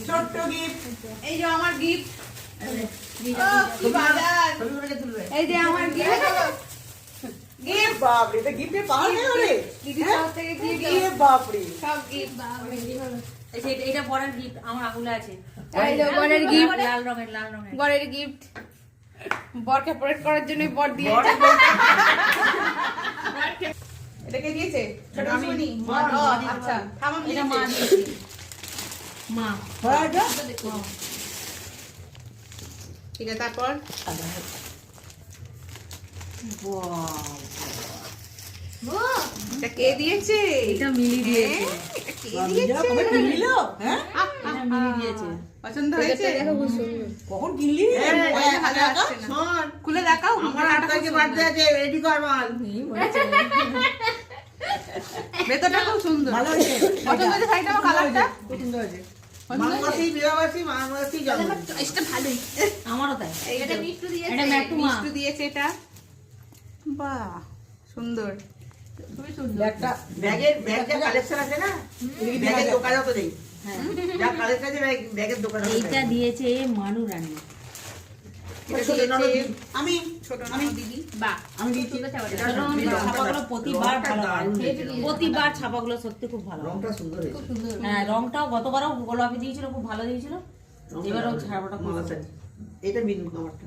ছোট্ট গিফট। এই যে আমার গিফট। কি বাজার। এই যে আমার গিফট। গিফট বাপ রে, এটা গিফটে পাওয়া যায় ওরে। দিদি সব থেকে গিফট। এ বাপ রে, সব গিফট। এটা বড়ার গিফট আমার আগুলে আছে। এই যে বরের গিফট। লাল রঙের লাল রঙের বরের গিফট। বরকে পরেড করার জন্য বর দিয়েছে। এটা কে দিয়েছে? ছোট মামনি। ও আচ্ছা। থামাম এটা দিয়েছে। মা দিয়েছে। মা হয় না? ঠিক আছে তারপর এটা কে দিয়েছে? এটা মিলি দিয়েছে। এটা কে বাবা, দিয়েছে? কবে কিনলি? হ্যাঁ? এটা মিলি দিয়েছে। পছন্দ হয়েছে? কখন কিনলি? ভালো আসছে না। খুলে দেখাও। আমার 8 তারিখে বার্থডে আছে, রেডি কর বল। ভেতরটা খুব সুন্দর। ভালো হয়েছে। পছন্দ হয়েছে শাড়িটা আমার কালারটা? পছন্দ হয়েছে। মামাসি, বিবাবাসি, মামাসি জন্ম। এটা ভালোই। আমারও তাই। এটা মিষ্টু দিয়েছে। এটা ম্যাটু মা। মিষ্টু দিয়েছে এটা। বাহ সুন্দর। খুবই সুন্দর। একটা ব্যাগ যা কালেকশন আছে না, ব্যাগের দোকানেও তো নেই। যা কালেকশন আছে ব্যাগের দোকানে এইটা দিয়েছে মানু রানী। এটা ছোট দিয়েছে ননদ আমি ছোট ননদ দিদি। বাহ আমি দিচ্ছি। কারণ ছাপাগুলো প্রতিবার ভালো হয়। প্রতিবার ছাপাগুলো সত্যি খুব ভালো হয়। রংটা সুন্দর হয়েছে। হ্যাঁ রংটাও গতবারও গোলাপি দিয়েছিল, খুব ভালো দিয়েছিল। এবারও ছাপাটা খুব মামা ভালো। এটা বিনু আমারটা।